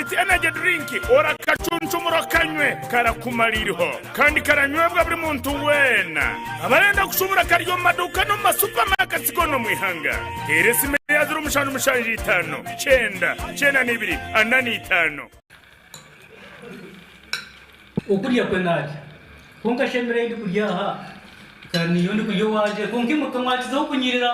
complete energy drink ora kacunchumuro kanywe karakumaririho kandi karanywebwa buri muntu wena abarenda gushobora karyo maduka no masupermarket gono mwihanga eresime yazuru mushanu mushanji 5 9 2 8 ukuriya kwenaje kunga shemere ndi kuryaha kandi yondi kuyo waje kungi mukamwakiza kunyirira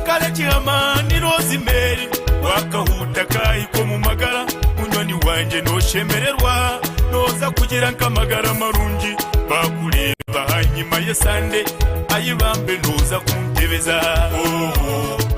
kale cyamani Rosemary wakahuta kayiko mu magara munyoni wanje no shemererwa noza kugira nkamagara marungi bakureba hanyuma yesande ayibambe noza kuntebeza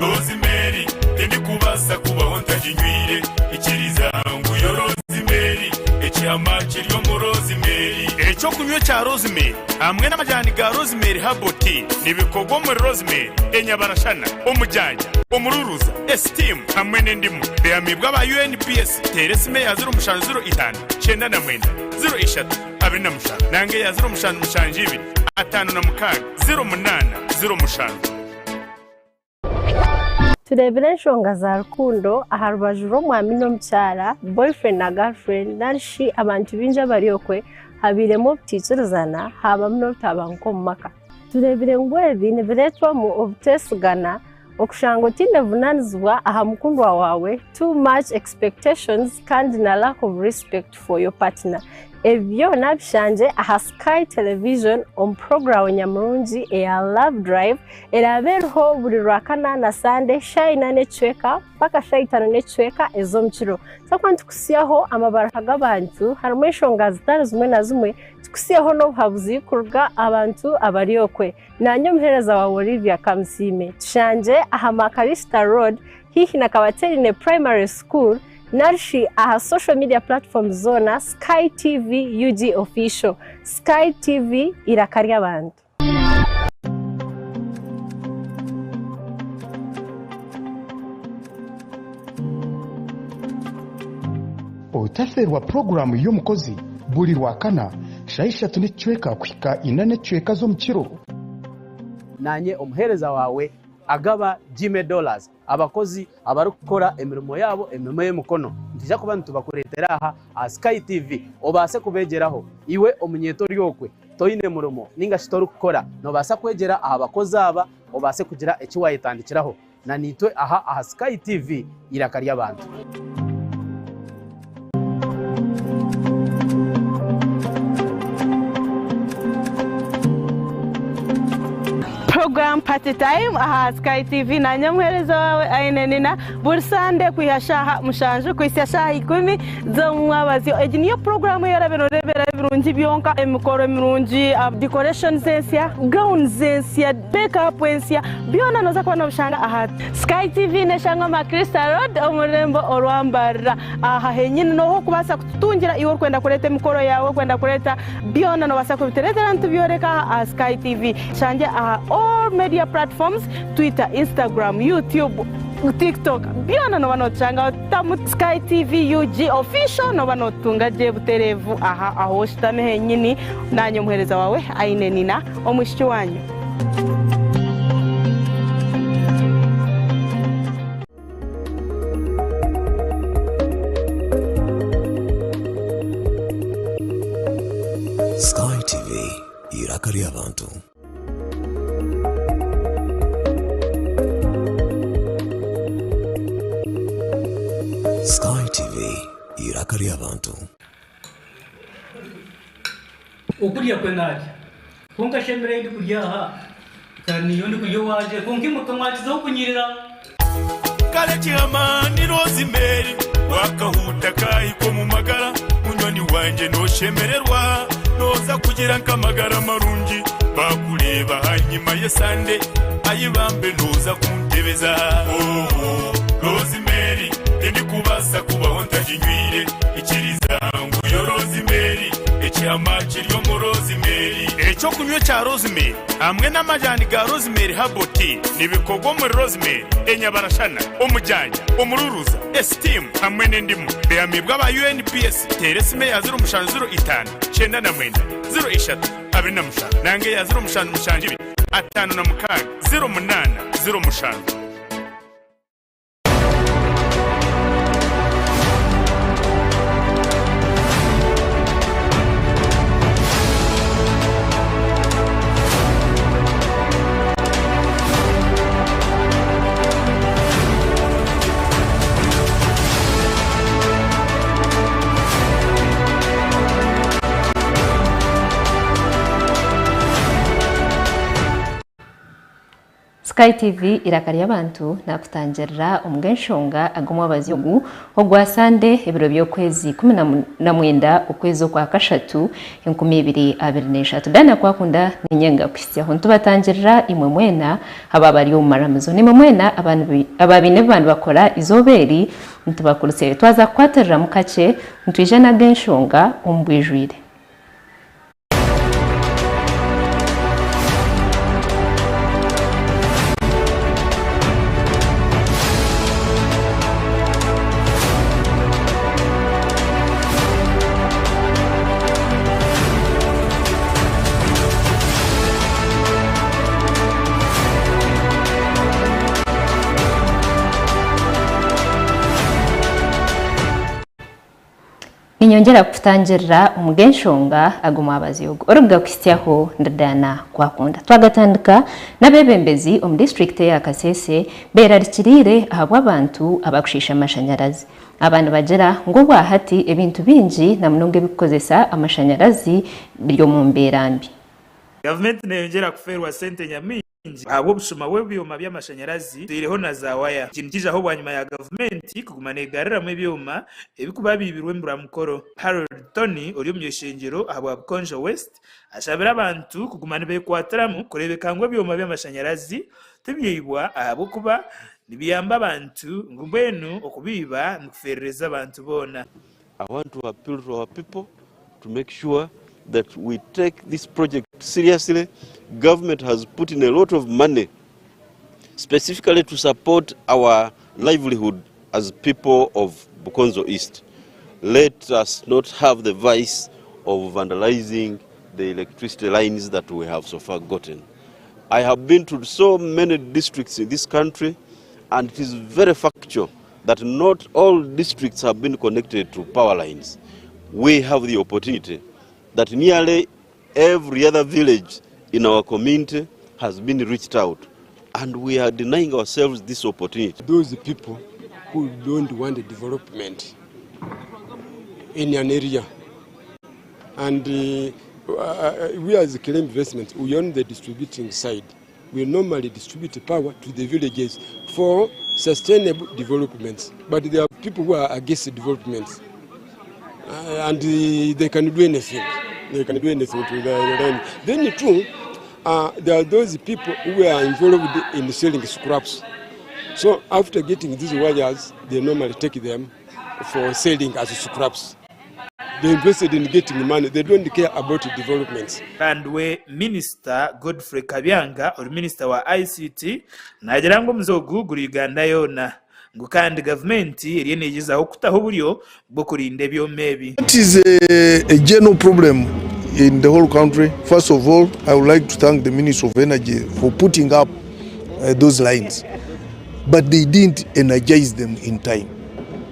Rosemary ndi kubasa kubaho ntajinywire ikiriza ngo yo Rosemary ecyamaki ryo mu Rosemary ecyo kunywa cya Rosemary hamwe n'amajyani ga Rosemary haboti nibikogwa muri Rosemary enyabarashana umujyanye umururuza esteem hamwe n'indimu beyamibwa ba UNPS teresime yazuru mushanu 05 9 na 03 abinamushanu nange yazuru mushanu mushanji 2 5 na mukaga 08 05 turebere nshonga za rukundo aharubajuro mwami no mcyara boyfriend na girlfriend nashi abantu binja bariyokwe habiremo buticurizana haba mno tabanko mumaka turebere ngwebi neberetwa mu obutesugana okushango tinde vunanizwa aha mukundwa wawe too much expectations kandi na lack of respect for your partner ebyo nabishanje aha Sky Television on program nyamurungi ya Love Drive eraberho buri rwakana na Sunday shayina necweka paka shayitano necweka ezo mchiro sakwantu kusiyaho amabaraka g'abantu harimo inshonga zitari zimwe na zimwe tukusiyaho no habuzi kurga abantu abariyokwe nanyo mhereza wa Olivia Kamsime tushanje aha Makarista Road hihi na Kabaterine Primary School Narshi aha social media platform zona Sky TV UG official Sky TV irakari abantu Utaferwa programu y'umukozi buri rwakana shayisha tunicweka kwika inane cweka zo mukiro nanye umuhereza wawe agaba $10 abakozi abarukora emirimo yabo emirimo y'umukono ndija kuba ntubakuretera aha Sky TV obase kubegeraho iwe omunyeto ryokwe toyine murumo ninga shitoru gukora no basa kwegera abakozi aba obase kugira eki wayitandikiraho na nitwe aha Sky TV irakari abantu program party time aha Sky TV na nyamhereza wawe ainenina bursande kuyashaha mushanju kwisashaha 10 zo mwabazi ejiniyo program yaraberebera birungi byonka emikoro mirungi decoration sensia gown sensia makeup sensia byona noza kubana bushanga aha Sky TV neshanga Makrista Road omurembo orwambara aha henyine noho kubasa kutungira iwo kwenda kureta emikoro yawe kwenda kureta byona no basa kubitereza ntu byoreka aha Sky TV chanje aha all media platforms Twitter, Instagram, YouTube, TikTok byona no banochanga tamu Sky TV UG official no banotunga je buterevu aha aho shitame henyini nanyo muhereza wawe ainenina omwishiki wanyu Sky TV irakari abantu Sky TV irakari abantu ukuriya kwenaje kunga shemere ndi kuryaha kandi yondi kuyo waje kungi mukamwakiza kunyirira kale cyamani Rosemary wakahuta kayiko mu magara munyoni wanje no shemererwa noza kugira nkamagara marungi bakureba hanyuma yesande ayibambe noza kuntebeza Rosemary ndi kubasa kubaho ntajinywire ikiriza ngo yo Rosemary ecyamaki ryo mu Rosemary ecyo kunywa cya Rosemary hamwe n'amajyani ga Rosemary haboti nibikogwa muri Rosemary enyabarashana umujyanye umururuza esteem hamwe n'indimu beyamibwa ba UNPS teresime yazuru mushanu 05 9 na 03 abinamushanu nange yazuru mushanu mushanji 5 na mukaga 08 05 Sky TV irakari y'abantu nakutangirira umugenshonga agomwa bazyogu ogwa Sande ebiro byokwezi 19 ukwezi kwa kashatu 2023 dana Kwakunda ninyenga kwistyaho ntubatangirira imwe mwena ababari mu maramazo nimwe mwena ababine bantu bakora izoberi ntubakurutse twaza kwaterera mukace ntwijana genshonga umbwijwire Ninyongera kutangirira umugenshonga agoma abazyogo orubwa kwistyaho ndadana Kwakunda twagatandika nabebembezi district ya Kasese berarikirire ahabwa abantu abakushisha amashanyarazi abantu bagera ngo bahati ebintu binji na munonge bikozesa amashanyarazi byo mu mberambi Government neyongera kuferwa sente nyami abo busuma webyuma by'amashanyarazi ziriho na za waya kintu kijaho bwanyuma ya government kugumana igarira mu byuma ebikuba bibirwe mbura mukoro Harold Tony uri mu yeshengero abo Konjo West ashabira abantu kugumana bekwataramu kurebekangwa byuma by'amashanyarazi tibyibwa abo kuba nibiyamba abantu ngubenu okubiba nukufereza abantu bona. I want to appeal to our people to make sure that we take this project seriously. Government has put in a lot of money specifically to support our livelihood as people of Bukonzo East. Let us not have the vice of vandalizing the electricity lines that we have so far gotten. I have been to so many districts in this country, and it is very factual that not all districts have been connected to power lines. We have the opportunity that nearly every other village in our community has been reached out, and we are denying ourselves this opportunity. Those people who don't want the development in an area, and we as claim investment, we own the distributing side. We normally distribute power to the villages for sustainable developments, but there are people who are against the developments, and they can do anything. They can do anything to the land. Then too, there are those people who are involved in selling scraps. So after getting these wires, they normally take them for selling as scraps. They invested in getting money. They don't care about the developments. And we Minister Godfrey Kabyanga or Minister wa ICT nagira ngo muzogugura Uganda yona ngo kandi government iriyenegezaho kutaho buryo bwo kurinda byo mebi. It is a general problem in the whole country. First of all, I would like to thank the Minister of Energy for putting up those lines, but they didn't energize them in time,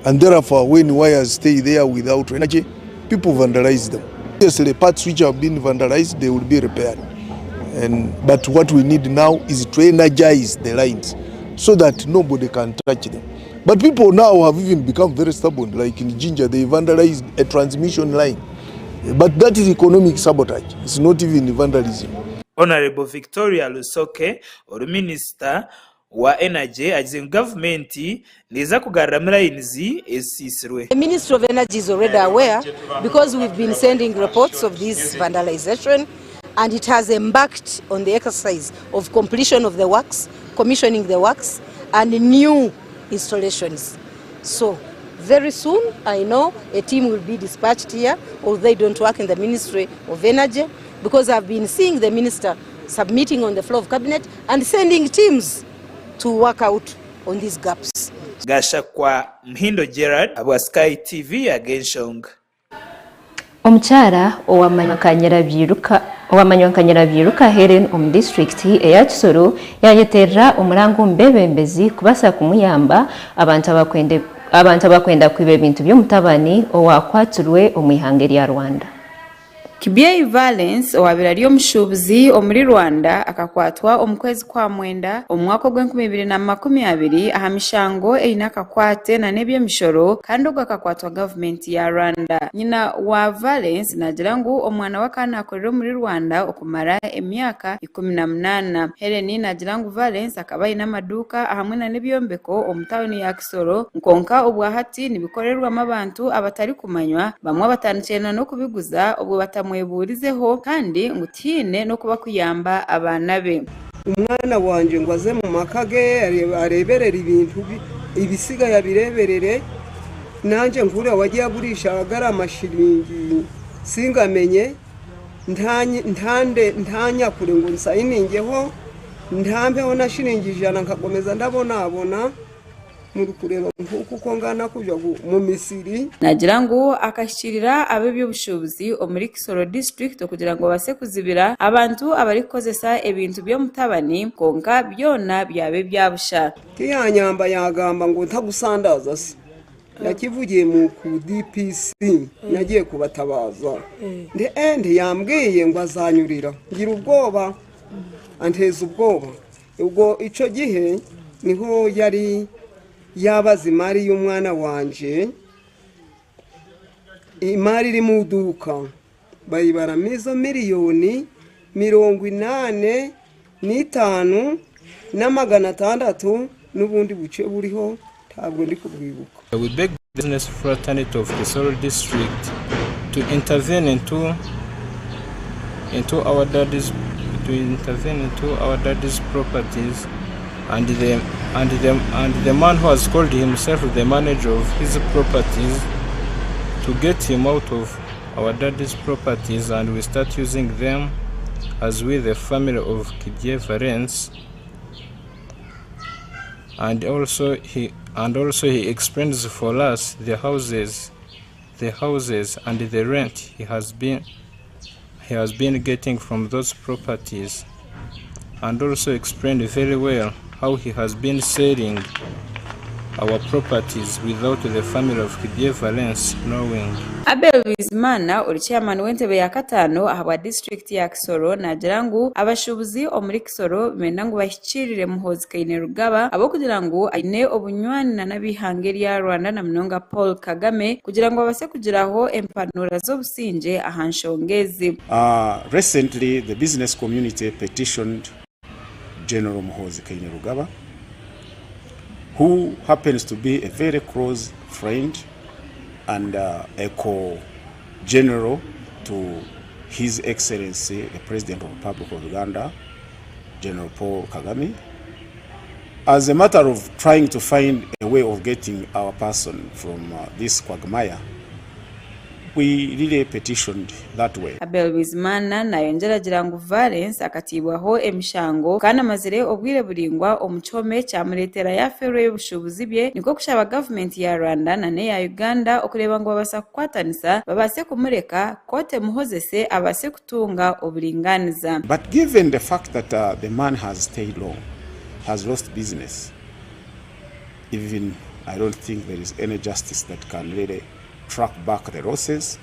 and therefore when wires stay there without energy, people vandalize them. Yes, the parts which have been vandalized, they will be repaired, but what we need now is to energize the lines so that nobody can touch them. But people now have even become very stubborn, like in Jinja, they vandalized a transmission line. But that is economic sabotage. It's not even vandalism. Honorable Victoria Lusoke, or Minister wa Energy, as in government, liza kugaramira inzi esisirwe. The Ministry of Energy is already aware because we've been sending reports of this vandalization, and it has embarked on the exercise of completion of the works, commissioning the works, and new installations. So very soon, I know a team will be dispatched here, or they don't work in the Ministry of Energy, because I've been seeing the minister submitting on the floor of cabinet and sending teams to work out on these gaps. Gasha kwa Mhindo Gerard, abwa Sky TV agenshonga. Omuchara owamanywa byiruka Helen district eya Kisoro yayeterera umurango mbebembezi kubasa kumuyamba abantu abakwenda kwiba ebintu by'omutabani owakwaturwe omwihangeri ya Rwanda. Kibyeyi Valence owabira lyo mushubuzi omuri Rwanda akakwatwa omukwezi kwa mwenda omwaka gw'2020 aha mishango eina akakwate na nebyo mishoro kandi ogwo akakwatwa government ya Rwanda. Nyina wa Valence nagira ngu omwana wa kana akorera muri Rwanda okumara emyaka 18. Helen nagira ngu Valence akaba ina amaduka ahamwe na nebyombeko omutawuni ya Kisoro nkonka obwa hati nibikorerwa abantu abatari kumanywa bamwe batandikira no kubiguza obwo batamweburizeho kandi ngutine no kuba kuyamba abana be. Umwana wanje ngo aze mu makage areberera ibintu ibisiga yabireberere nanje nkure wagiye agurisha agara amashiringi singamenye ntanya kure ngo nsayiningeho ntambeho na shiringi 100 nkakomeza ndabona muri kureba kuko ngana kuja mu Misiri. Nagira ngo akashirira abebyo bushobozi omuri Kisoro district kugira ngo base kuzibira abantu abarikozesa ebintu byo mutabani konka byona byabe byabusha. Tiyanyamba yagamba ngo ntagusandaza se yakivugiye mu ku DPC nagiye kubatabaza nde yambwiye ngo azanyurira ngira ubwoba anteza ubwoba ubwo ico gihe niho yari yabaza imari y'umwana wanje imari iri mu duka bayibara mizo miliyoni 85 na 600 n'ubundi buce buriho ntabwo ndi kubwibuka. We beg the business fraternity of Kisoro district to intervene into our daddy's properties and the man who has called himself the manager of his properties to get him out of our daddy's properties, and we start using them as we the family of Kibyeyi Valence. And also he explains for us the houses and the rent he has been getting from those properties, and also explained very well how he has been selling our properties without the family of Kibyeyi Valence knowing. Abel Bizimana uri chairman w'entebe ya katano aha district ya Kisoro nagira ngu abashubuzi omuri Kisoro benda ngo bashyikirire muhozi Kaine Rugaba abo kugira ngo aine obunywani na nabihangeri ya Rwanda na Mnonga Paul Kagame kugira ngo base kugiraho empanura zo businje ahanshongezi. Recently the business community petitioned General Muhozi Kaine Rugaba, who happens to be a very close friend and a co-general to His Excellency, the President of the Republic of Uganda, General Paul Kagame, as a matter of trying to find a way of getting our person from this quagmire. We really petitioned that way. Abel Bizimana nayo njeragira ngu Valence akatibwaho emishango kana mazire obwire buringwa omuchome cyamuretera ya fero y'ubushobozi bye niko kushaba government ya Rwanda na ne ya Uganda okureba ngo babasa kwatanisa babase kumureka kote muhozese abase kutunga oburinganiza. But given the fact that the man has stayed long, has lost business, even I don't think there is any justice that can really track back the losses,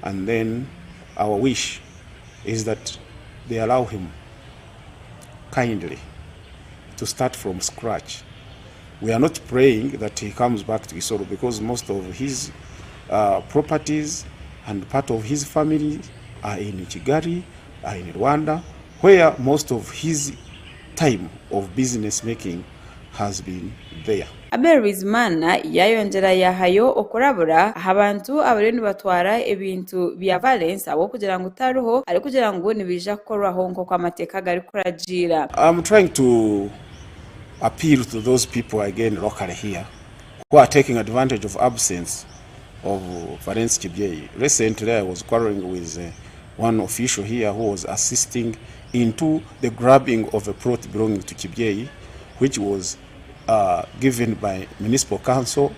and then our wish is that they allow him kindly to start from scratch. We are not praying that he comes back to Kisoro because most of his properties and part of his family are in Kigali, are in Rwanda, where most of his time of business making has been there. Abel Bizimana yayongera yahayo okurabura abantu abareni batwara ebintu bya Valence abo kugira ngo taruho ari kugira ngo nibija korwaho nko kwa mateka gari kurajira. I'm trying to appeal to those people again locally here who are taking advantage of absence of Valence Kibyeyi. Recently I was quarreling with one official here who was assisting into the grabbing of a plot belonging to Kibyeyi, which was given by municipal council.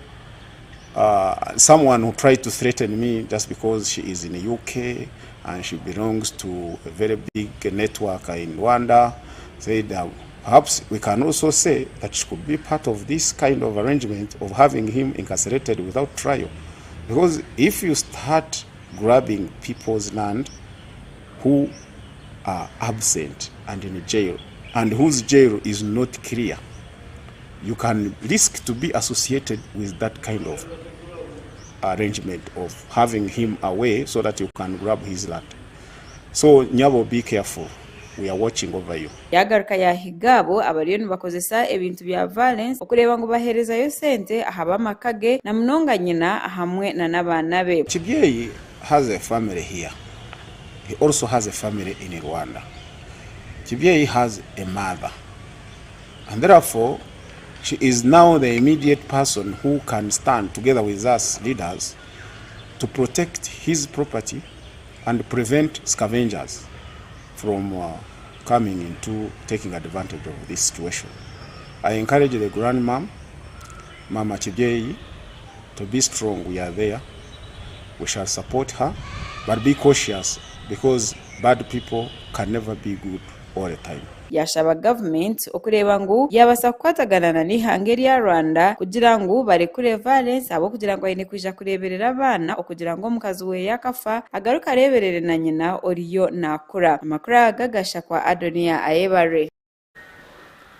Someone who tried to threaten me just because she is in the UK and she belongs to a very big network in Rwanda said that perhaps we can also say that she could be part of this kind of arrangement of having him incarcerated without trial. Because if you start grabbing people's land who are absent and in jail, and whose jail is not clear, you can risk to be associated with that kind of arrangement of having him away so that you can grab his land. So Nyabo, be careful. We are watching over you. Yagaruka yahigabo abariyo nibakozesa ebintu bya violence okureba ngo bahereza yo sente ahaba makage na mnonga nyina hamwe na nabana be. Chibyeyi has a family here. He also has a family in Rwanda. Chibyeyi has a mother, and therefore she is now the immediate person who can stand together with us leaders to protect his property and prevent scavengers from coming into taking advantage of this situation. I encourage the grandmom, Mama Chibyeyi, to be strong. We are there. We shall support her, but be cautious because bad people can never be good all the time. Yashaba government okureba ngo yabasa kwataganana n'ihange rya Rwanda kugira ngo barekure violence abo kugira ngo ayine kwija kureberera abana okugira ngo mukazi we yakafa agaruka areberere na nyina Oriyo nakura. Amakuru agagasha kwa Adonia Ayebare.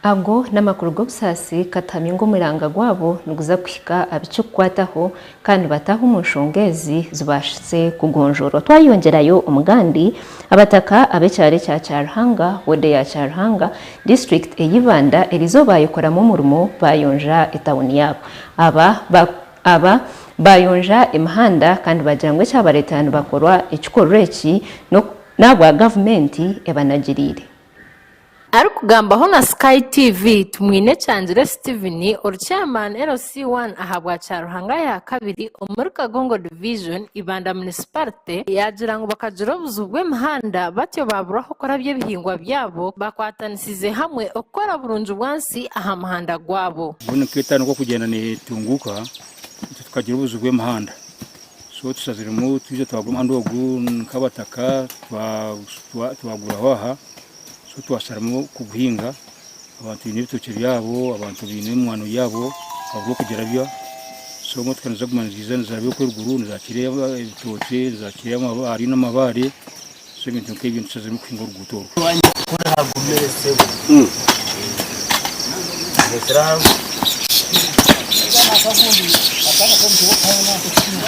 Ago n'amakuru go busasi katamye ngo miranga gwabo nuguza kwika abicukwataho kandi bataho umushongezi zubashitse kugonjoro twayongerayo umugandi abataka abecyare cya Cyarhanga wode ya Cyarhanga district eyibanda elizobayikoramo umurimo bayonja etawuni yabo aba bayonja imihanda kandi bagirangwe cyaba leta yantu bakorwa ikikoreki no nabwa government ebanagirire. Arikugambaho na Sky TV tumwine cyangire Steven Chairman LC1 ahabwa Cyarhanga ya kabiri umurika Gongo Division ibanda municipality yagira ngo bakajira buzubwe mihanda batyo baburaho kora bye bihingwa byabo bakwatanisize hamwe okora burunju bwansi aha muhanda gwabo bune kwitano ko kugenda ne tunguka tukagira ubuzubwe mihanda so tusazirimo tuje twaguma handogu kabataka twagura aha so twasharamo kuguhinga abantu n'ibitoke byabo abantu n'imwano yabo abwo kugira byo so mo tukanaza kumanziza nzarabe ko ruguru nzakire ibitoke nzakire amabari n'amabare so ibintu nk'ibyo tusazirimo kwinga rugutoro kuri hagumese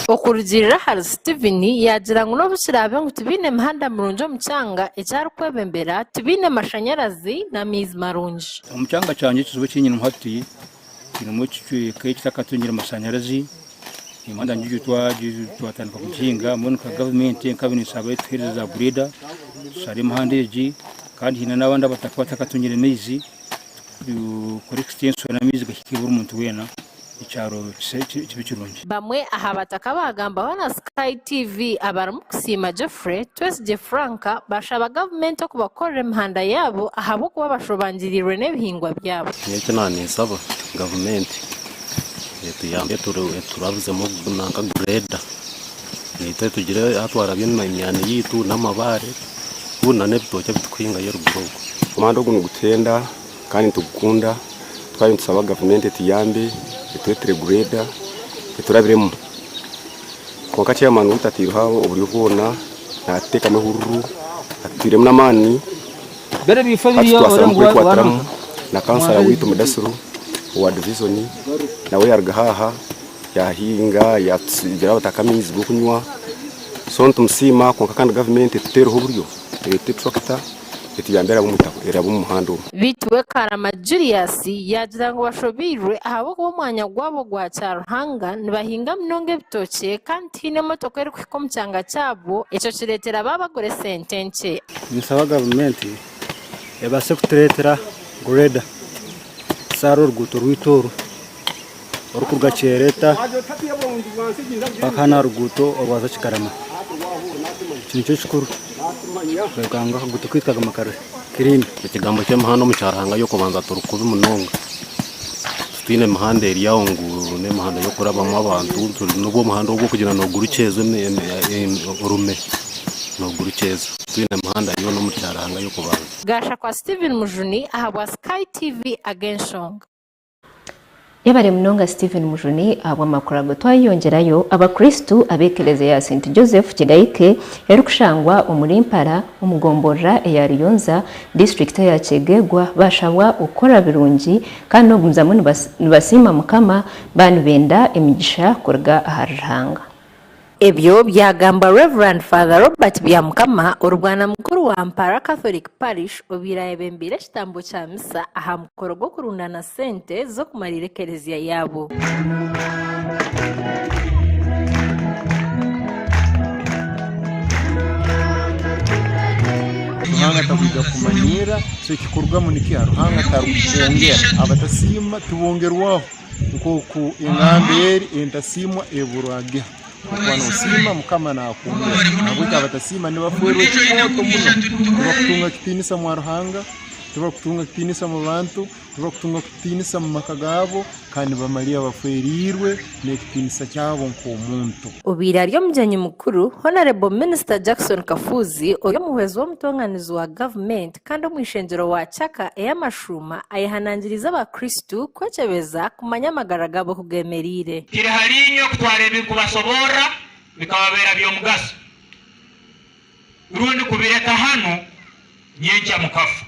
okurugirira hari Steven yagira ngo no bushirabe ngo tubine mihanda murunjo mucanga icyari kwebembera tubine mashanyarazi na mizi marunji umucanga cyanje kizuba kinyina muhati kino mucyo kitakatungira amashanyarazi imanda njye twatandika kukinga mu government cabinet sabe thereza breda sari muhandeji kandi hina nabandi batakatungira mizi kuri extension na mizi gakibura umuntu wena icyaro cy'ibicurungi bamwe aha bataka bagamba bana Sky TV abaramukusima Jeffrey Twese Franka bashaba government ko bakorera imihanda yabo ahabo kuba bashobangirirwe n'ibihingwa byabo n'icyo nani saba government yambe turavuze mu nanga grade nite tugire atwara byo n'imyane yitu n'amabare buna nebitoke bitwinga yo ruguru komando gutenda kandi tugukunda twari tusaba government tiyambe etwetre grade eturabiremo konka chairman utatiruhaho uburi kubona nateka mahururu atiremo namani bere bifabiriya barangwa na kansara witu mudasuru wa division nawe yargahaha yahinga yatsigira batakamizi bukunywa so ntumsima konka kandi government tutereho buryo etetrokta etiyambera bumutako era bumuhando bitwe Karama Julius yagira ngo bashobirwe ahabo kuba mwanya gwabo gwa Cyarhanga nibahinga mnonge bitoke kandi n'imotoka iri kwikomucyanga cyabo ico kiretera babagore sentenche bisaba government yabase kuteretera greda saro ruguto rwitoro orukurga cyereta bakana ruguto orwaza kikarama cyo chikuru baganga gutukwitwaga makare kirimi ikigambo cy'amahano mu Cyarhanga yo kubanza turukubi munonga twine mahande yawo nguru ne mahanda yo kurabamo abantu n'ubwo mahanda wo kugira no gurucezwe urume no gurucezwe twine mahanda yo no mu Cyarhanga yo kubanza gasha kwa Steven Mujuni ahabwa Sky TV agenshong yabare munonga Stephen Mujuni abo makurago twayongerayo abakristu abekeleze ya St Joseph Kigaike yarukushangwa umurimpara umugombora ya Riyonza district ya Chegegwa bashabwa ukora birungi kandi no gumzamu nibasima mukama banu benda imigisha kurga aharhanga. Ebyo byagamba Reverend Father Robert Byamukama urwana mukuru wa Ampara Catholic Parish obiraye bembire kitambo cha misa aha mukoro go kurundana sente zo kumarira ekereziya yabo. Ruhanga takuja kumanyira so ikikorwa muniki Ruhanga tarukongera abatasima tubongerwaho uko ku ingamberi entasimwa eburage Kwano sima mukama na akumira nabuka abatasima ni bafuerwe kimoto muno tubakutunga kitinisa mu Ruhanga tubakutunga kitinisa mu bantu tubakutunga kitinisa mu makagabo kandi bamaliya bafuerirwe ne kitinisa cyabo nko muntu Ubira ryo mujyanyi mukuru Honorable Minister Jackson Kafuzi oyo muhwezo wo mutonganizo wa government kandi umwishengero wa Chaka eyamashuma ayihanangiriza abakristu kwecebeza kumanyamagara gabo kugemerire kire harinyo kutwarebe kubasobora bikababera byo mugaso urundi kubireka hano nyenja mukafu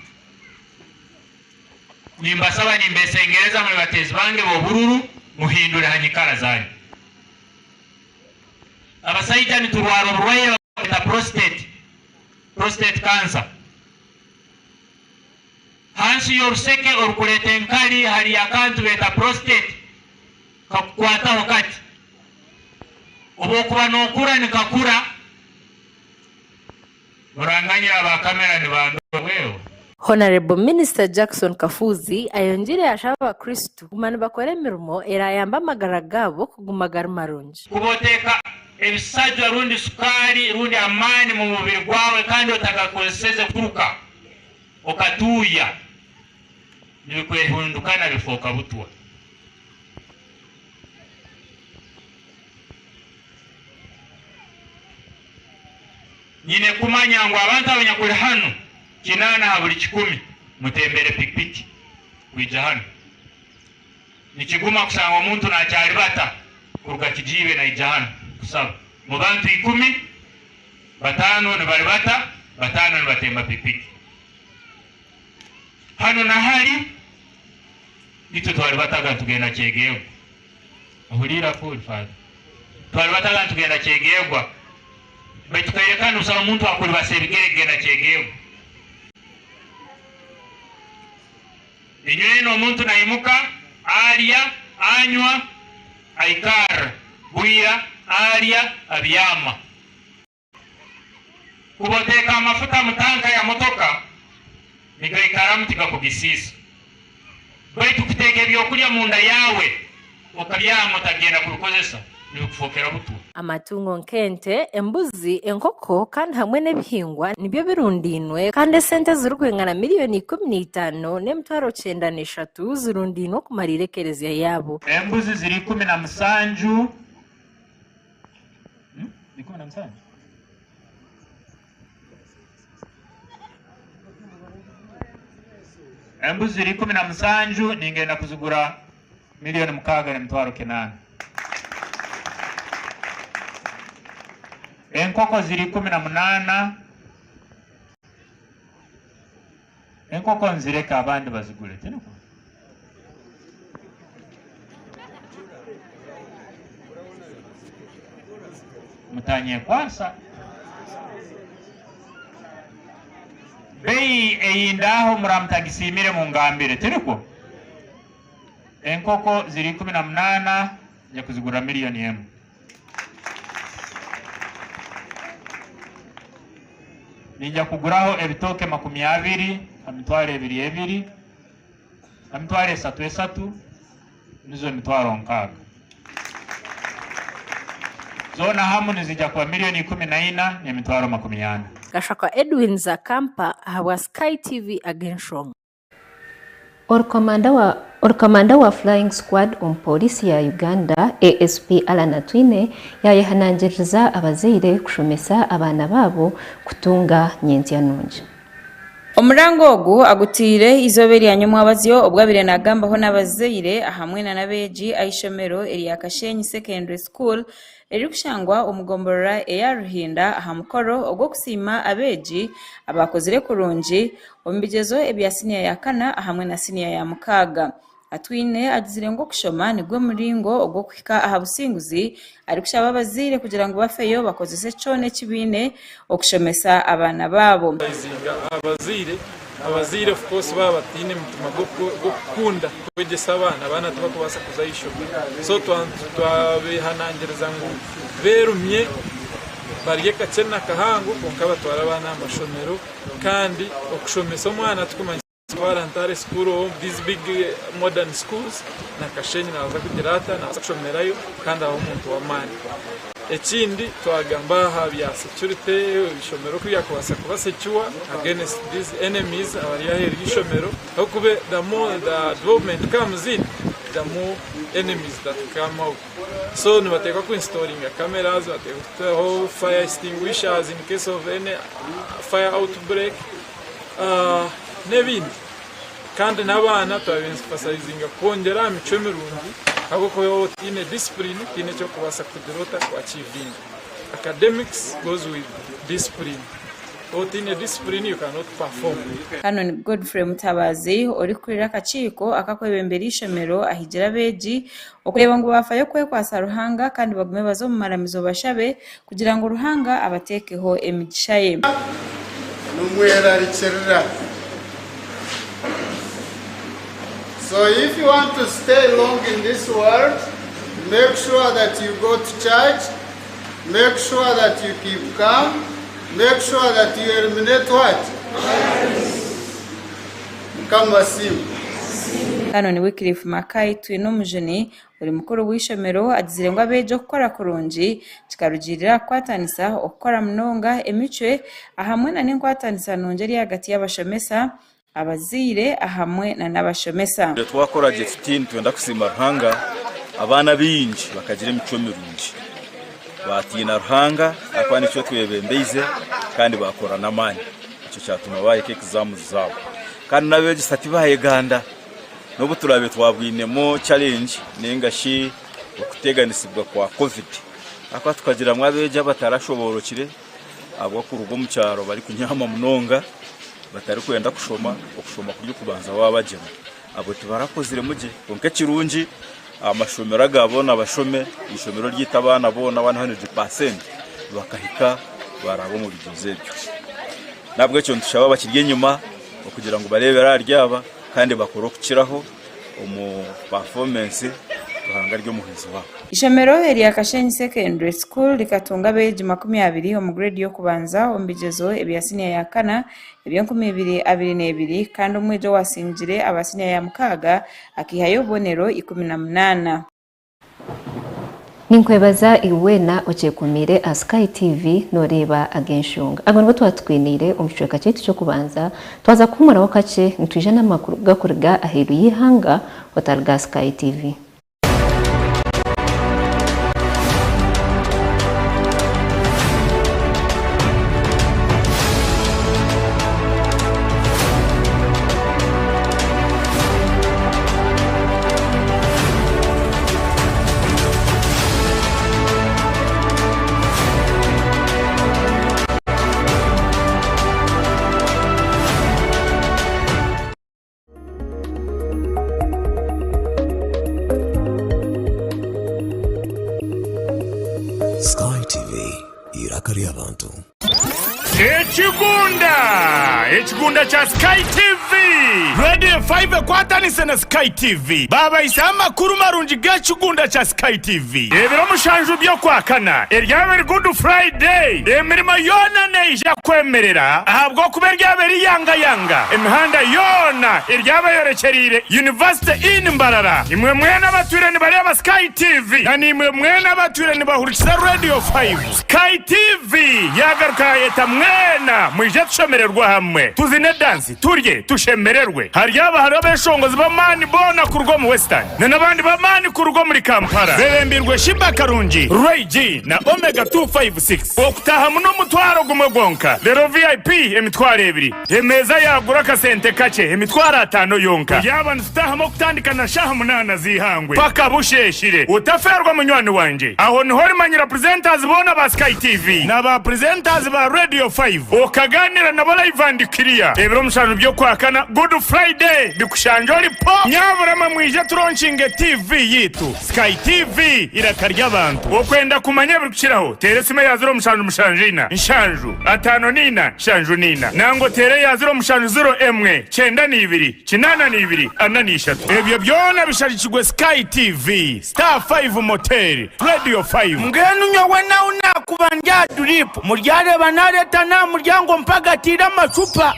nimbasaba nimbesengereza muri batezi bange bo bururu muhindure hanyikara zanyu abasaija ni turwaro burwaye bata prostate cancer hansi yoruseke orukulete nkali hari yakantu beta prostate kakwata wakati obokuba nokura nikakura muranganyira ba kamera ni bantu wewe. Honorable Minister Jackson Kafuzi ayongire ashaba abakristu kumana bakore mirimo erayamba amagara gabo kugumagara marungi kuboteka ebisajja rundi sukari rundi amani mu mubiri gwawe kandi otagakozeseze kuruka okatuya nikwehundukana bifoka butwa nyine kumanya ngo abantu abanyakuri hano kinana haburi 10 mutembere pikipiki kwija hano nikiguma kusanga umuntu na cyari bata kuruka kijibe na ijana kusaba mu bantu 10 batano ni bari bata batano ni batemba pikipiki hano na hali nito twari bataga tugenda Kyegegwa ahurira full father twari bataga tugenda Kyegegwa betukayerekana usaba umuntu akuri basebigere genda Kyegegwa Inywe no muntu naimuka alia anywa aikar buira alia abiyama kuboteka amafuta mutanka ya motoka nigaikara mutika kugisisa baitu kutege byokulya munda yawe okabyama tagenda kurukozesa nikufokera butu amatungo nkente embuzi enkoko kandi hamwe n'ebihingwa nibyo birundinwe kandi sente zirugwengana miliyoni 15 n'emitwaro 93 zirundinwe kumarira ekereziya yabo embuzi ziri 17 17 embuzi ziri 17 ningenda kuzigura miliyoni 6 n'emitwaro 8 enkoko ziri 18 enkoko nzireka abandi bazigule teniko mutanye kwasa bei eyindaho muramutagisimire mu ngambire teniko enkoko ziri 18 ya kuzigura miliyoni 1 nijya kuguraho ebitoke 20 amitware 2 amitware 3 nizo mitwaro 6 zona hamu nizija kwa miliyoni 14 ni mitwaro 40 Gashaka Edwin Zakampa hawa Sky TV Agenshong Orkomanda wa Flying Squad polisi ya Uganda ASP Alana Twine yayihanangiriza abazeire kushomesa abana babo kutunga nyenti ya nungi Omurango ogu agutire izoberi anyumwabazyo obwabire nagambaho n'abazeire ahamwe na nabeji aishomero eri Kashenyi Secondary School eri kushangwa omugomborora eya Ruhinda ahamukoro ogwo kusima abeji abakozire kurungi ombigezo ebya senior ya kana ahamwe na senior ya mukaga. Atwine agizire ngo kushoma nibwo muringo ogwo kuhika aha businguzi ari kushaba abazire kugira ngo bafeyo bakozese cone kibine okushomesa abana babo. Abazire of course baba batine mutima go kunda kwegesa abana tubakubasa kuzayisho, so twabihanangereza ngo berumye bariye kacena kahangu konka batwara abana amashomero kandi okushomesa omwana tukumanya Entire school of these big modern schools na Kashenyi naza kugirata naza kushomerayo kandi aho umuntu wamani. Ekindi twagamba habya security ishomero kuyakubasa kuba secure against these enemies abari yaheri ishomero okube the more the development comes in the more enemies that come out. So nibateka ku installing cameras, bateka fire extinguishers in case of any fire outbreak nebindi kandi n'abana twabensifasaizinga kongera imico mirungi ahubwo ko tine discipline tine cyo kubasa kudirota kwa achieving. Academics goes with discipline. Tine discipline you cannot perform. Hano ni Godfrey Mutabazi uri kurira akaciko akakwebembera ishomero ahigira beji okureba ngo bafayo kwe kwasa Ruhanga kandi bagume bazo mu maramizo bashabe kugira ngo Ruhanga abatekeho emigisha ye. Numwera ricerera. So if you want to stay long in this world, make sure that you go to church, make sure that you keep calm, make sure that you eliminate what? Kama simu. Hano ni Wycliffe Makai twino mujeni uri mukuru w'ishomero agizire ngo abejo gukora kurungi kikarugirira kwatanisa okora mnonga emicwe ahamwe na n'kwatanisa nongeri hagati y'abashomesa abazire ahamwe na n'abashomesa. Twakora je 15 twenda kusima Ruhanga abana binji bakagira imico mirungi batina Ruhanga akwani cyo twebembeize kandi bakora namani icyo cyatuma bayike exams zabo kandi nabeje sati bayeganda no buturabe twabwinemo challenge nengashi okuteganisibwa kwa covid akwa tukagira mwabeje batarashoborokire abo ku rugo mu cyaro bari kunyama munonga batari kwenda okushoma kuryo kubanza wabajema abo tibarakozire muje konke kirungi amashomero agabona abashome ishomero ryitabana bona 100% bakahika barabo mu bigize byo nabwo cyo ntushaba bakirye nyuma kugira ngo barebera aryaba kandi bakoro kukiraho umu performance Ruhanga ryo muhinzi wabo. Ishomero eri Kashenyi Secondary School likatunga beji 20 mu grade yo kubanza ombigezo ebya senior ya kana ebya 2022 kandi umwejo wasinjire abasenior ya mukaga akihayo bonero 18. Ninkwebaza iwena ochekumire a Sky TV noreba agenshunga agongo twatwinire umushweka cyetu cyo kubanza twaza kumura wakace ntuje n'amakuru gakuriga aheru yihanga otarga Sky TV. Sky TV irakari abantu. Ekigunda cha Sky TV Radio 5 kwatanise na Sky TV baba isama kuru marungi g'ekigunda cha Sky TV ebiro mushanju byo kwakana eryabere Good Friday emirimo yona neija kwemerera ahabwo kuberya beri yanga emihanda yona eryaba yorekerire University in Mbarara imwe mwena batureni bari aba Sky TV yani imwe mwena batureni bahurikira Radio 5 Sky TV yagaruka yeta mwena bana mwije tushemererwa hamwe tuzine dance turye tushemererwe haryaba hari abeshongozi bamani bona kurwo mu Western n'abandi bamani kurwo muri Kampala berembirwe Shiba Karungi Ray G na Omega 256 okutaha muno mutwaro gumwe rero VIP emitwaro ebiri emeza yagura kasente kake emitwaro 5 yonka yabana tutahamo kutandika na shaha munana zihangwe paka busheshire utaferwa munywani wanje aho niho rimanyira presenters bona ba Sky TV na ba presenters ba Radio 5 okaganira na bala ivandikiriya ebiro mushanu byo kwakana Good Friday bikushanjori po nyaburama mwije turonchinge TV yitu Sky TV irakarya abantu okwenda kumanya bikishiraho teresime ya 0 mushanu mushanjina nshanju 5 nina nshanju nina nango tere ya 0 mushanu 0 emwe 92 82 43 ebyo byona bishajikwe Sky TV Star 5 Motel Radio 5 mgenu nyowe na unakubanja drip muryare banareta na muryango mpagatira amacupa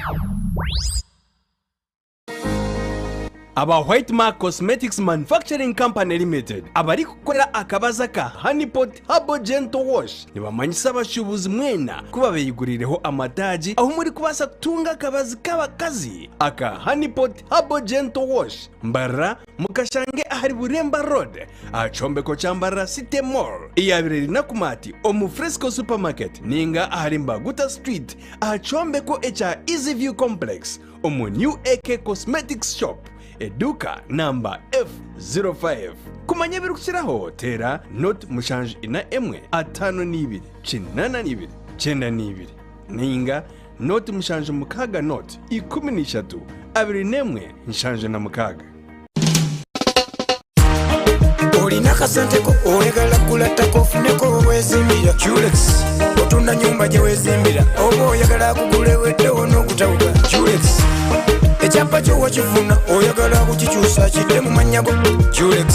Aba White Mark Cosmetics Manufacturing Company Limited abari kukorera akabaza ka Honeypot Herbal Gentle Wash nibamanyisa abashubuzi mwena kuba beyigurireho amadaji aho muri kubasa kutunga akabazi k'abakazi aka Honeypot Herbal Gentle Wash mbara mukashange ahari Buremba Road acombeko cyambara City Mall iyabireri nakumati omu Fresco Supermarket ninga ahari Mbaguta Street acombeko echa Easy View Complex omu New AK Cosmetics Shop Eduka namba F05 kumanya birukiraho tera not mushanj ina emwe 52 92 92 ninga not mushanj mukaga not 13 21 nshanje na mukaga Olina kasente ko oyagala kulata ko funeko wezimbira Julex otunda nyumba je wezimbira obo oyagala kugule wedde ono kutawuka Julex Echapa cyo wachifuna oyagala kuchichusa kide mu manyago Julex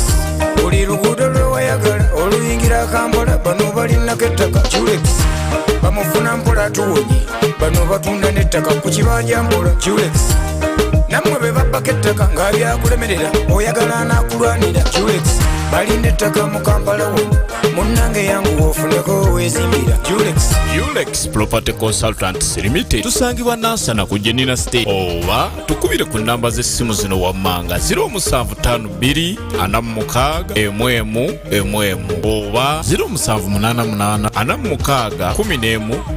oli rugudo lwe wayagala oluyingira Kampala bano balina kettaka Julex bamufuna mpola tuwonyi bano batunda nettaka ku kibanja mpola Julex namwe be babba kettaka nga byakulemerera oyagala nakulwanira Julex balina ettaka mu Kampala wo munnange yangu ofuneko wezimbira Julex Julex Property Consultants Limited tusangibwa Nansana ku Jenina State oba tukubire ku namba z'essimu zino wammanga 0752 46 oba 0788 46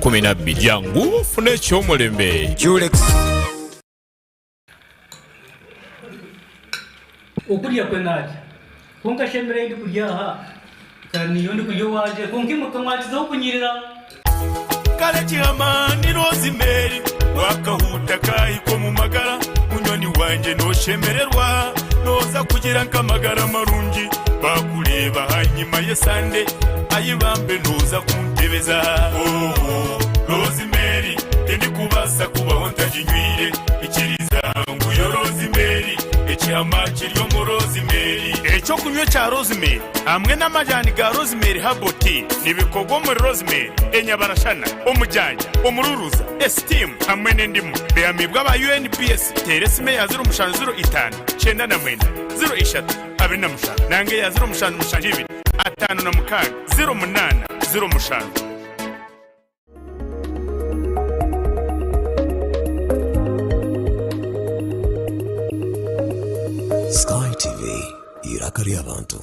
12 yangu ofune ekyomulembe Julex okulya kwenali kunka shemere ndi kulyaha kandi yondi kulyo waje kunki mukamwatiza okunyirira kale kihamani Rosemary wakahuta kahiko mu magara munyoni wanje no shemererwa noza kugira nkamagara marungi bakuleba hanyuma yesande ayibambe noza kuntebeza Rosemary ndi kubasa kubaho ntajinywire ikiriza nguyo Rosemary ekyamaki lyo mu Rosemary ekyo kunywa kya Rosemary hamwe n'amajani ga Rosemary Herbal Tea nibikogwa muri Rosemary enyabarashana omujanja omururuza esteem hamwe n'endimu beyamibwa ba UNPS teresime ya 005 cyenda na mwenda 03 abiri mushana nange ya 05 mushanjibiri 5 na mukaga 08 05 Sky TV irakaria abantu.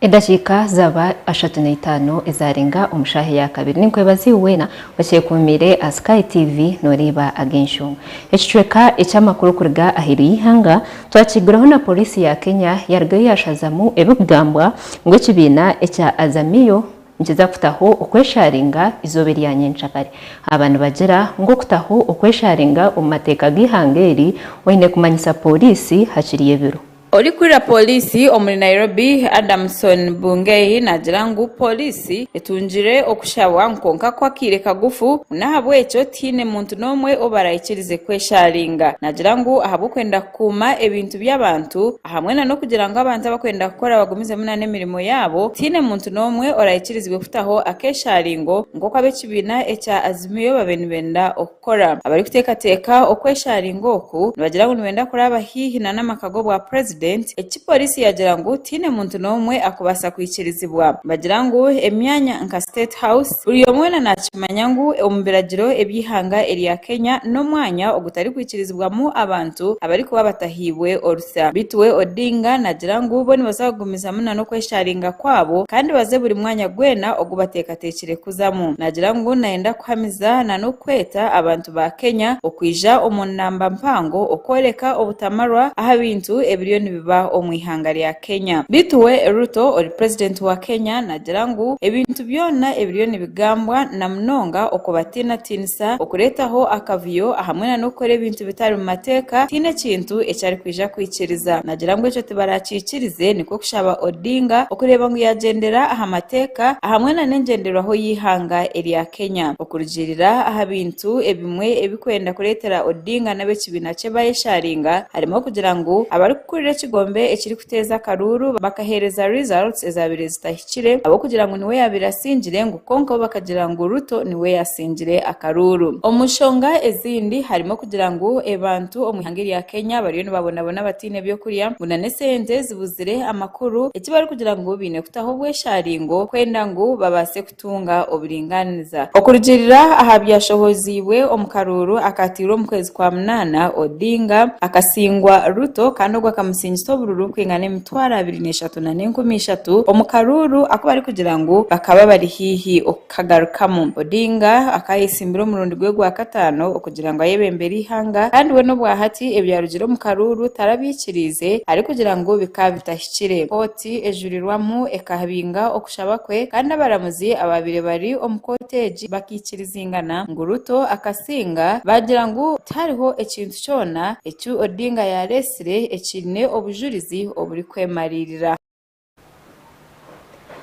Edashika zaba 35 izarenga umushahe ya kabiri ninkwe baziwena bakiye kumire Sky TV noriba agensho ecicweka ecamakuru kurga ahiri ihanga twakiguraho na polisi ya Kenya yargaye yashazamu ebugambwa ngo kibina eca Azamiyo nkiza kutaho okwesharinga izobe lya nyenshakare abantu bagera ngo kutaho okwesharinga omumateka g'ihangeri oine kumanyisa polisi hakiriye biro Oli kwira polisi omuri Nairobi Adamson Bungei nagira ngu polisi etunjire okushawa nkonka kwakire kagufu nahabwe ekyo tine muntu nomwe obarayikirize kwesharinga nagira ngu ahabukwenda kuma ebintu by'abantu hamwe no kugira ngo abantu abakwenda gukora bagumize munane mirimo yabo tine muntu nomwe orayikirizwe kutaho akesharingo ngo kwabe kibina echa azimiyo babenibenda okukora abari kutekateka okwesharingo oku bagira ngo nibenda kuraba hihi na namakago bwa president ekipolisi yagira ngu tine muntu nomwe akubasa kwikirizibwa bagira ngu emyanya nka State House buri omwena nakimanya ngu omumbiragiro ebyihanga eriya Kenya no mwanya ogutari kwikirizibwa mu abantu abari kuba batahibwe orusa bituwe Odinga nagira ngu bo nibazagumiza muna no kwesharinga kwabo kandi baze buri mwanya gwena ogubatekatekire kuzamu nagira ngu naenda kuhamiza na no kweta abantu ba Kenya okwija omunamba mpango okoreka obutamarwa aha bintu ebiriyo biba omwihanga lya Kenya bituwe Ruto ori president wa Kenya nagira ngu ebintu byona ebiriyo nibigambwa na mnonga okubatina tinisa okuretaho akaviyo hamwe no kore ebintu bitari mu mateka tine kintu ecyari kwija kwikiriza nagira ngu ekyo tibarakikirize niko kushaba Odinga okureba ngu yagendera aha mateka hamwe na nengendero aho yihanga erya Kenya okurugirira aha bintu ebimwe ebikwenda kuretera Odinga nabe kibina cye bayesharinga harimo kugira ngu abari kurira kigombe ekiri kuteza karuru bakahereza results ezabire zitahikire abo kugira ngo niwe yabirasingire ngo konko bakagira ngo Ruto niwe yasingire akaruru omushonga ezindi harimo kugira ngo ebantu omwihangiri ya Kenya bariyo nibabona batine byo kuriya munane sente zibuzire amakuru ekibari kugira ngo bine kutaho bwesharingo kwenda ngo babase kutunga oburinganiza okurugirira aha byashohoziwe omukaruru akatiro mu kwezi kwa munana Odinga akasingwa Ruto kandi akamusingiza obururu kwingana emitwara 2013 omukaruru akubari kugira ngo bakaba bari hihi okagarukamu Odinga akayisimbira umurundi gwe gwa katano okugira ngo ayebembere ihanga kandi we no bwahati ebyarugiro mukaruru tarabikirize ari kugira ngo bikabitahikire koti ejurirwamu ekahabinga okushaba kwe kandi abaramuzi ababire bari omukoteji bakikirizingana ngo Ruto akasinga bagira ngo tariho ekintu cyona ecyu Odinga yaresire ekine obujurizi oburi kwemarira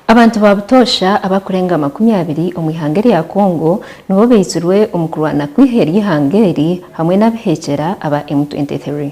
abantu babutosha abakurenga 20 omwihangeri ya Kongo nibo beyizurwe omukurwana kwiheri ihangeri hamwe n'abihekera aba M23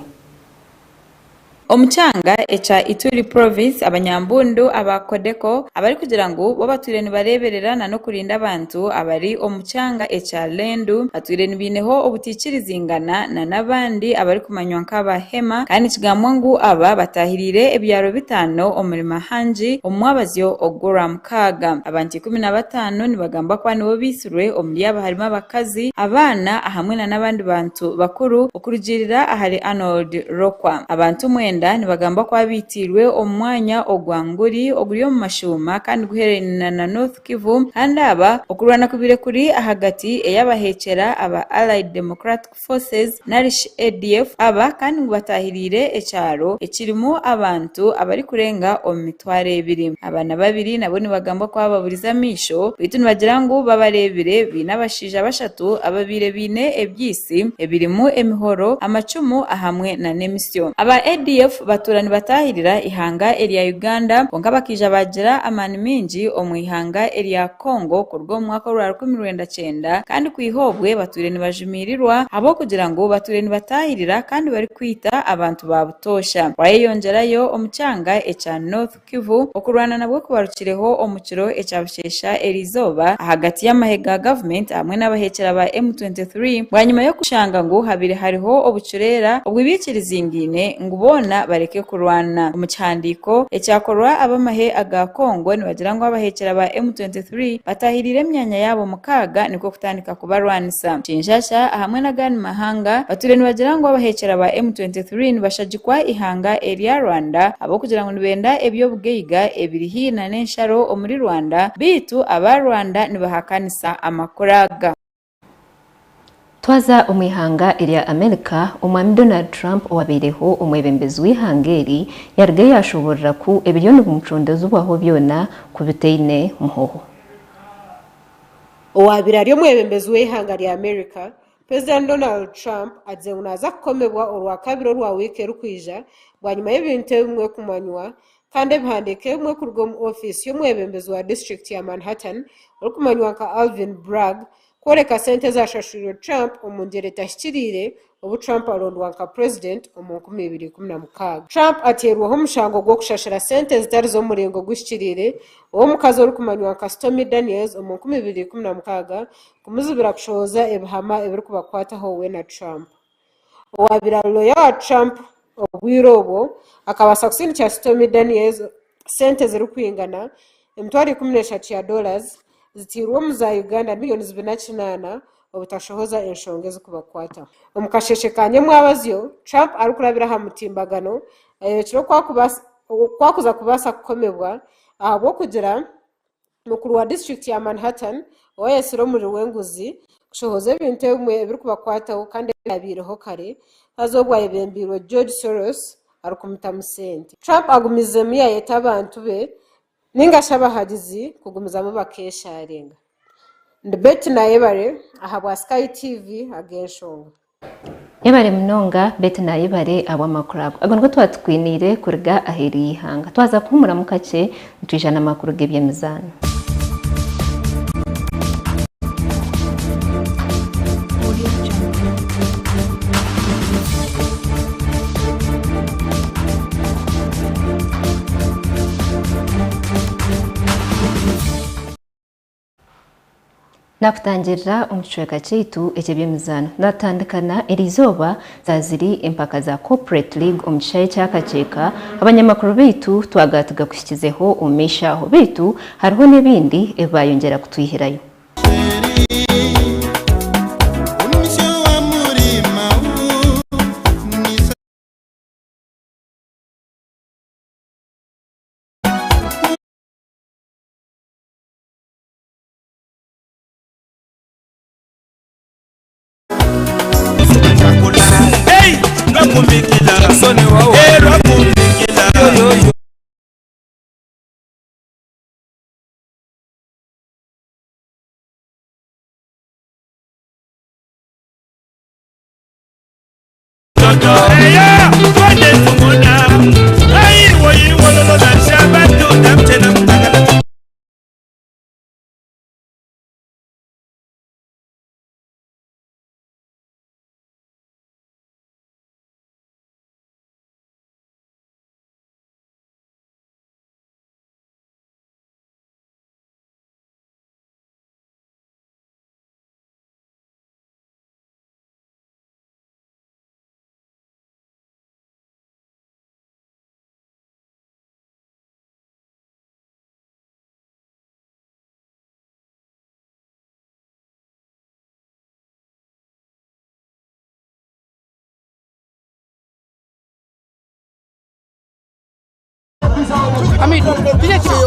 Omuchanga echa Ituri province abanyambundu abakodeko abari kugira ngo bo baturene barebererana no kurinda abantu abari omuchanga echa Lendu baturene bineho obutikirizingana na nabandi abari kumanywa nk'abahema kandi kigamwa ngo aba batahirire ebyaro bitano omurima hanji omwabazyo ogora mukaga abantu 15 nibagamba kwa nibo bisurwe omuliyaba harimo abakazi abana hamwe na nabandi bantu bakuru okurugirira ahari Arnold Rokwa abantu nibagamba kwa bitirwe omwanya ogwanguri oguriyo mu mashuma kandi guherena na North Kivu kandi aba okurwana kubire kuri ahagati eyabahekera aba Allied Democratic Forces narish ADF aba kandi batahirire ecyaro ekirimo abantu abari kurenga omitware 2 abana babiri nabo nibagamba kwa baburiza misho bitu nibagira ngo babarebire binabashija bashatu ababire bine ebyisi ebirimu emihoro amacumu ahamwe na nemisyo aba ADF baturani batahirira ihanga area Uganda bonga bakija bagira amani mingi omwihanga area Congo kurwo mwaka wa 2019 kandi kwihobwe batureni bajimirirwa abo kugira ngo batureni batahirira kandi bari kwita abantu babutosha wayeyongerayo omuchanga echa North Kivu okurwana nabwo kubarukireho omukiro echabushesha erizoba hagati y'amahega government hamwe n'abahekera ba M23 bwanyuma yo kushanga ngo habire hariho obucurera obwibikirizingine ngubona bareke kurwana umuchandiko ecyakorwa abamahe aga Kongo nibagira ngo abahekera ba M23 batahirire myanya yabo mukaga niko kutandika kubarwanisa Kinshasa hamwe na gani mahanga batureni bagira ngo abahekera ba M23 nibashajikwa ihanga area Rwanda abo kugira ngo nibenda ebyo bugeiga ebirihi na nensharo omuri Rwanda bitu aba Rwanda nibahakanisa amakoraga Twaza umwihanga iriya Amerika umwami Donald Trump wabereho umwebembezi w'ihangeri yarge yashobora ku ebiryo n'umucondo zubaho byona ku biteine muhoho owabiri ari omwebembezi w'eihanga lya America President Donald Trump adze unaza kukomebwa olwa kabiri olwa wiiki erukwija bwanyuma y'ebintu ebimwe kumanywa kandi ebihandiiko ebimwe kuruga mu office y'omwebembezi wa district ya Manhattan orukumanywa nka Alvin Bragg kworeka sente zashashuriwe Trump omu ngeri etahikiriire obu Trump arondwa nka president omu 2016. Trump ateerweho omushango gw'okushashura sente zitari z'omuringo guhikiriire ow'omukazi orukumanywa nka Stormy Daniels omu 2016 kumuzibira kushohoza ebihama ebirikubakwataho we na Trump. Owabira loya wa Trump obwire obwo akabasa kusindikira Stormy Daniels sente zirikwingana $13,000 zitirwe mu za Uganda $2.8 obutashohoza enshonga ezikubakwata. Omu kasheshe ka nyamwabazyo Trump arikurabira ha mutimbagano ayekiro kwakuza kubasa kukomebwa ahabw'okugira mukuru wa district ya Manhattan owayesire omuriro w'enguzi kushohoza ebintu ebimwe ebirikubakwataho kandi yabireho kare hazobwayebembirwe George Soros arikumutamu sente. Trump agumizemu yayeta abantu be ningashi abahagizi kugumizamu bakesharenga. Ndibeti na yebare ahabwa Sky TV agenshonga. Yebare munonga beti na yebare Amakuru ago ngo twatwinire kuriga aheri ihanga twaza kumura mukace ntwijana amakuru gebyemizano. Nakutangirira omuchweka cheitu eky'ebyemizano natandikana erizoba zaziri empaka za corporate league omukichayi kyakacheka abanyamakuru beitu twagatuga kushikizeho omeshaho beitu hariho nebindi ebayongera kutwihirayo.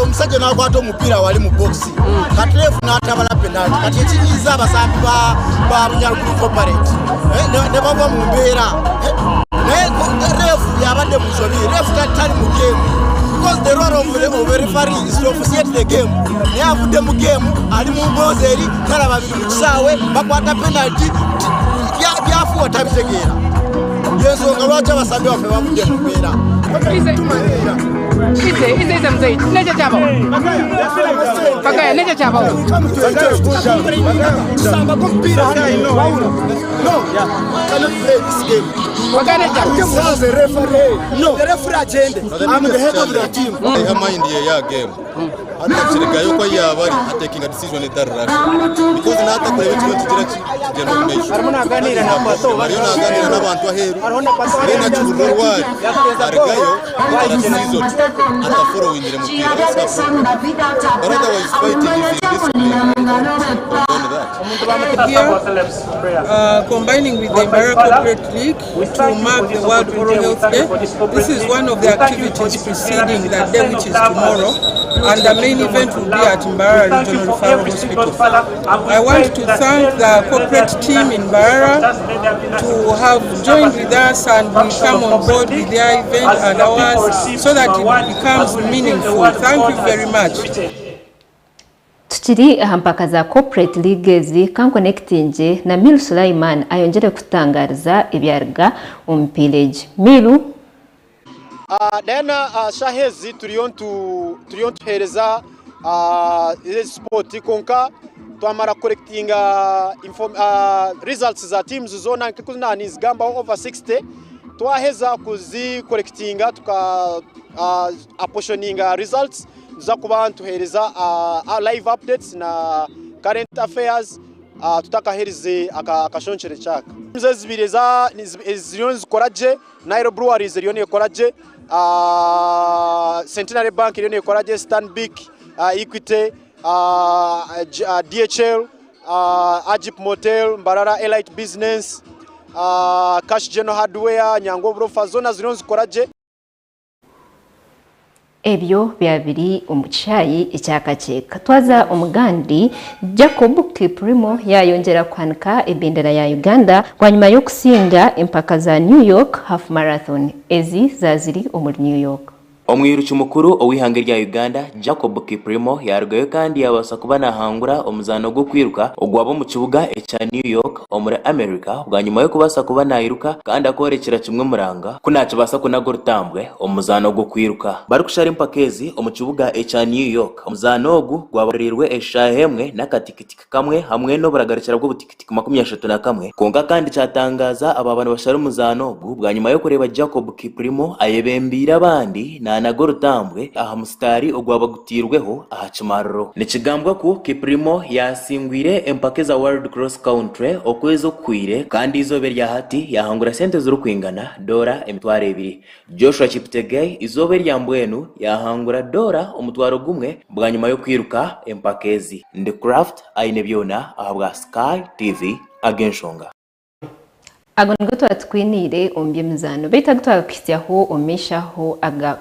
Omusajja n'akwata omupiira wali mu boxi kati refu n'atabala penalty kati ekinyiza abasambi ba Runyankore corporate ne bava mu mbeera naye refu yabadde musobi refu tali mu game because the role of a referee is to officiate the game naye avudde mu game ali mu mboozi eri kala babiri mu kisaawe bakwata penalty byafuwa tabitegeera yensonga lwaki abasambi baffe bavudde mu mbeera Ize mzee neja chabo Kagaya neja chabo Samba kompira no cannot play this game the referee no the referee agenda I'm the head of the team I mind ya game atakireka yuko yabari taking a decision that rush because nata kure bityo tugira kigeno mesh arimo naganira na pato bari naganira n'abantu aheru arona cyurwari argayo decision ata following the mupira but otherwise fighting is combining with the Mbarara Corporate League to mark the World Oral Health Day. This is one of the activities preceding that day, which is tomorrow, and the main event will be at Mbarara Regional Referral Hospital. I want to thank the corporate team in Mbarara to have joined with us and we come on board with their event and ours so that it becomes meaningful. Thank you very much. tukiri mpaka za corporate leagues kan connecting na Milu Sulaiman ayongere kutangariza ibyarga umpileji Milu. Then shahezi turiyontuhereza sport konka twamara collecting results za teams zona nkikuzina nizigamba over 60 twaheza kuzi collecting tuka apportioning results za kubantu hereza live updates na current affairs tutakahereze akashonchire chaka zibireza zirion zikoraje Nairobi Breweries zirion ekoraje Centenary Bank zirion ekoraje Stanbic Equity DHL Ajip Motel Mbarara Elite Business Cash General Hardware Nyangobro Fazona zirion zikoraje ebyo byabiri umucayi icyakaceka twaza umugandi Jacob Kiprimo yayongera kwanika ibendera ya Uganda kwa nyuma yo kusinga impaka za New York half marathon ezi zaziri muri New York. Omwiruki mukuru owihange rya Uganda Jacob Kiprimo yarugayo kandi yabasa kuba nahangura omuzano gwo kwiruka ogwabo mu kibuga echa New York omuri America bwa nyuma yo kubasa kuba nayiruka kandi akorekera kimwe muranga kunakibasa kunagorutambwe omuzano gwo kwiruka bari kushara impakezi omu kibuga echa New York omuzano ogu gwabarirwe eshahemwe nakatikitiki kamwe hamwe no buragarikira bwo butikitiki 31 konga kandi cyatangaza aba bantu bashara omuzano ogu bwa nyuma yo kureba Jacob Kiprimo ayebembira abandi na nagorutambwe aha mustari ogwabagutirweho aha kimarro nikigambwa ko Kiprimo yasingwire empakeza World Cross Country okwezo kwire kandi izobe rya hati yahangura sente zuru kwingana $200. Joshua Chiptegei izobe rya mbwenu yahangura $1 bwa nyuma yo kwiruka empakezi The Craft aine byona ahabwa Sky TV agenshonga agongo twatwinire ombyemizano beta twakityaho omeshaho aga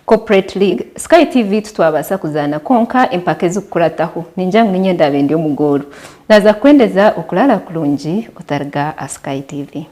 corporate league Sky TV twabasa kuzana konka empakezi kurataho ninjang ninyenda bende omugoro naza kwendeza okulala kulungi otarga Sky TV.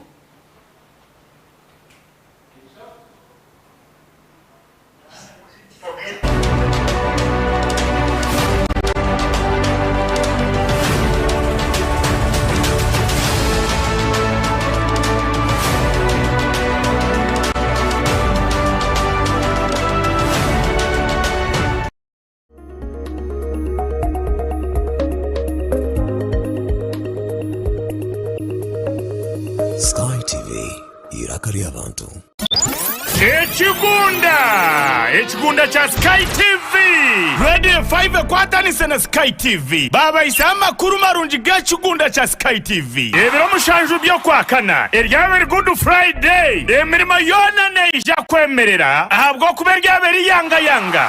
Sky TV irakari abantu. Ekigunda cha Sky TV Radio 5 kwatanise na Sky TV baba isa Amakuru marungi g'ekigunda cha Sky TV ebiro mushanju byo kwakana eryabe Good Friday emirimo yona neija kwemerera ahabwo kuberya beri yanga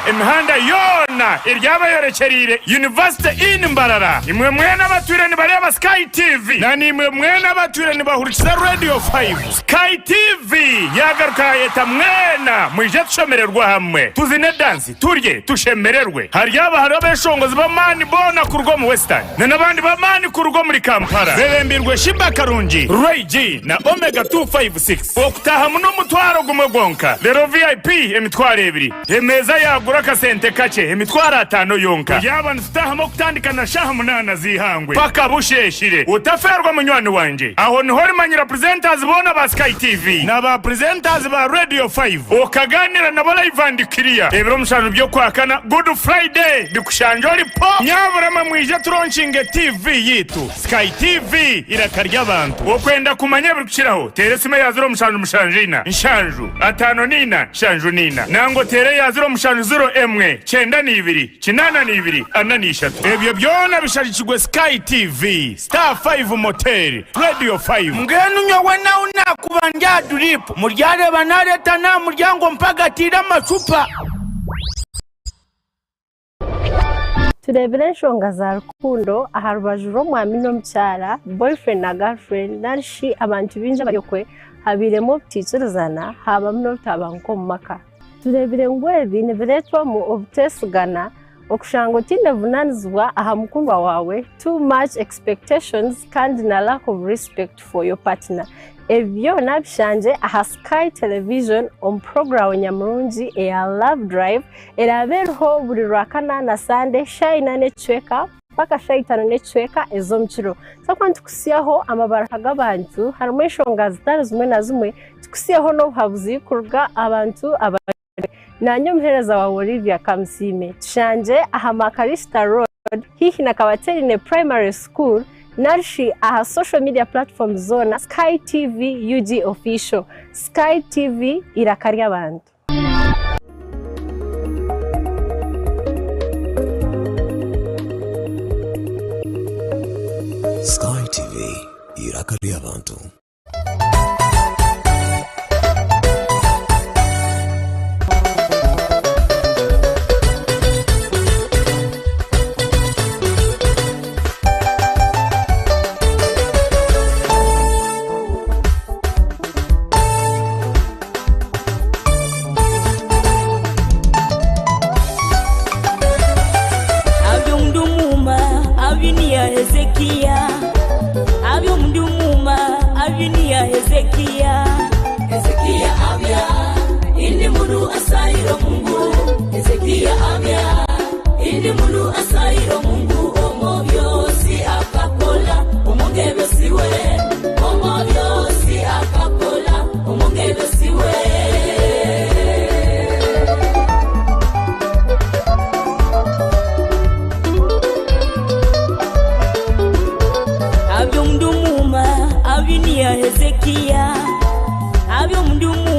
emihanda yona eryabe yorekerire University in Mbarara imwe mwena baturani bari aba Sky TV na nimwe mwena baturani bahurikira Radio 5 Sky TV yagaruka yeta mwena mwije tushemererwa hamwe tuzine dance turye tushemererwe haryaba hari abeshongozi bamani bona kurwo mu Western n'abandi bamani kurwo muri Kampala bebembirwe Shimba Karungi Ray G na Omega 256 okutaha muno mutwaro gumwegonka rero VIP emitwaro ebiri emeza yagura kasente kace emitwaro 5 yonka yabana tutahamo kutandika na shaha 8 zihangwe paka busheshire utaferwa munywani wanje aho niho rimanyira presenters bona ba Sky TV na ba presenters ba Radio 5 okaganira na bala ivandikiriya ebiro mushanu byo kwakana Good Friday bikushanjori po nyaburama mwije turonchinge TV yitu Sky TV irakarya abantu okwenda kumanya bikiraho teresime yaziro mushanu mushanjina nshanju atano nina shanju nina nango tere yaziro mushanju 0 emwe 92 82 43 ebyo byona bishashikigwe Sky TV Star 5 Motel Radio 5 ngenu nyowe na unakubanja drip muryare banareta na muryango mpagatira amacupa turebere nshonga za rukundo aharubajuro mwami no mcyara boyfriend na girlfriend narishi abantu binja bayokwe habiremo titsuzana haba mno tabanko maka turebere ngwebi neveretwa mu obtesgana okushango tinde vunanizwa aha mukundwa wawe too much expectations kandi na lack of respect for your partner ebyo nabishanje aha Sky Television on program nyamurungi ya Love Drive eraberho buri rakana na Sunday shine nechweka paka shaitano necweka ezo mchiro so kwantu kusiyaho amabaraka g'abantu harimo enshonga zitari zimwe na zimwe tukusiyaho no habuzi kurga abantu nanyo mhereza wa Olivia Kamsime tushanje aha Makarista Road hihi na Kabaterine Primary School Narshi aha social media platform zona Sky TV UG official Sky TV irakari abantu Sky TV irakari abantu. Hezekiah, abyo mundu